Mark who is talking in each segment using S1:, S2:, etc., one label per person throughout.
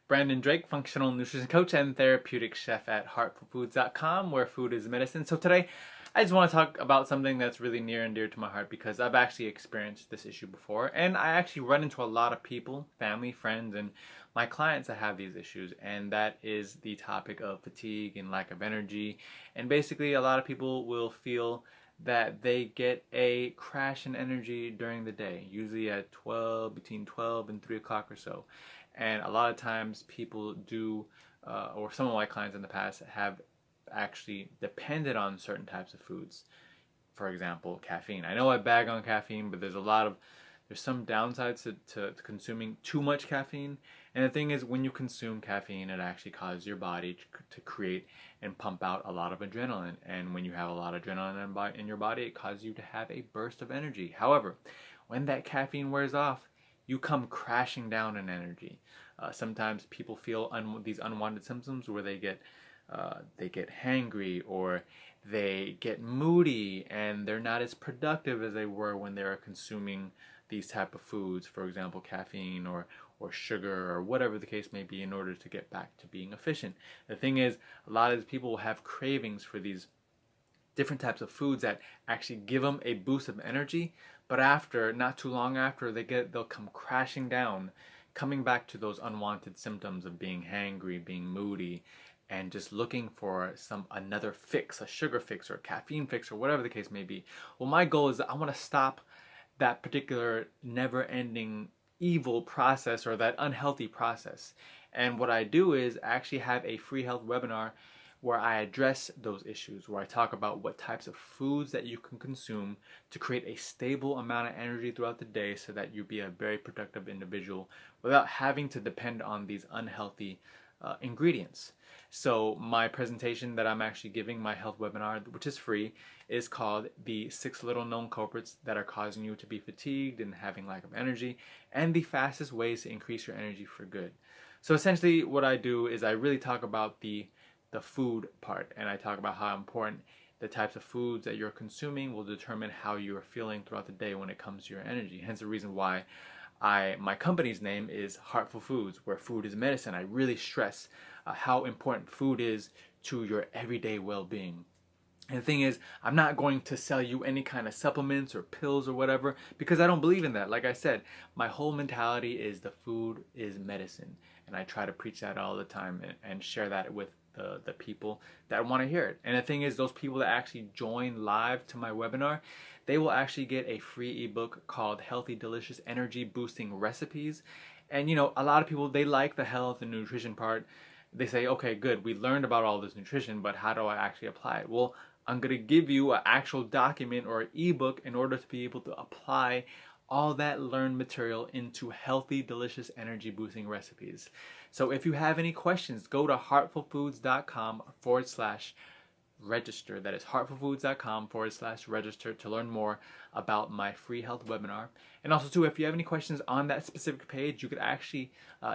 S1: Brandon Drake, functional nutrition coach and therapeutic chef at heartfulfoods.com, where food is medicine. So today, I just want to talk about something that's really near and dear to my heart because I've actually experienced this issue before, and I actually run into a lot of people, family, friends, and my clients that have these issues, and that is the topic of fatigue and lack of energy. And basically, a lot of people will feel that they get a crash in energy during the day, usually at between 12 and 3 o'clock or so. And a lot of times people do, or some of my clients in the past have actually depended on certain types of foods. For example, caffeine. I know I bag on caffeine, but there's some downsides to consuming too much caffeine. And the thing is, when you consume caffeine, it actually causes your body to create and pump out a lot of adrenaline. And when you have a lot of adrenaline in your body, it causes you to have a burst of energy. However, when that caffeine wears off, you come crashing down in energy. Sometimes people feel these unwanted symptoms where they get hangry, or they get moody, and they're not as productive as they were when they were consuming these type of foods, for example caffeine or sugar or whatever the case may be, in order to get back to being efficient. The thing is, a lot of people will have cravings for these different types of foods that actually give them a boost of energy, but after, not too long after, they'll come crashing down, coming back to those unwanted symptoms of being hangry, being moody, and just looking for another fix, a sugar fix or a caffeine fix or whatever the case may be. Well, my goal is that I want to stop that particular never-ending evil process, or that unhealthy process. And what I do is I actually have a free health webinar where I address those issues, where I talk about what types of foods that you can consume to create a stable amount of energy throughout the day, so that you be a very productive individual without having to depend on these unhealthy ingredients. So my presentation that I'm actually giving, my health webinar, which is free, is called the 6 little known culprits that are causing you to be fatigued and having lack of energy, and the fastest ways to increase your energy for good. So essentially what I do is I really talk about the food part, and I talk about how important the types of foods that you're consuming will determine how you're feeling throughout the day when it comes to your energy. Hence the reason why my company's name is Heartful Foods, where food is medicine. I really stress how important food is to your everyday well-being. And the thing is, I'm not going to sell you any kind of supplements or pills or whatever, because I don't believe in that. Like I said, my whole mentality is the food is medicine. And I try to preach that all the time and share that with the people that want to hear it. And the thing is, those people that actually join live to my webinar, they will actually get a free ebook called Healthy Delicious Energy Boosting Recipes. And a lot of people, they like the health and nutrition part. They say, okay, good, we learned about all this nutrition, but how do I actually apply it? Well, I'm going to give you an actual document or an ebook in order to be able to apply all that learned material into healthy, delicious, energy boosting recipes. So if you have any questions, go to heartfulfoods.com/register. That is heartfulfoods.com/register to learn more about my free health webinar. And also too, if you have any questions on that specific page, you could actually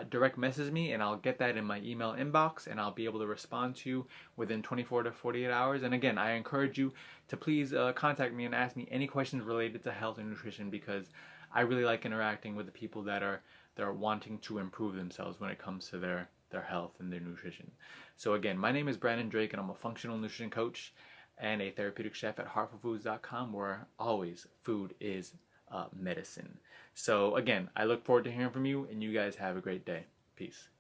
S1: direct message me, and I'll get that in my email inbox, and I'll be able to respond to you within 24 to 48 hours. And again, I encourage you to please contact me and ask me any questions related to health and nutrition, because I really like interacting with the people that are wanting to improve themselves when it comes to their health and their nutrition. So again, my name is Brandon Drake, and I'm a functional nutrition coach and a therapeutic chef at heartfulfoods.com, where always food is medicine. So again, I look forward to hearing from you, and you guys have a great day. Peace.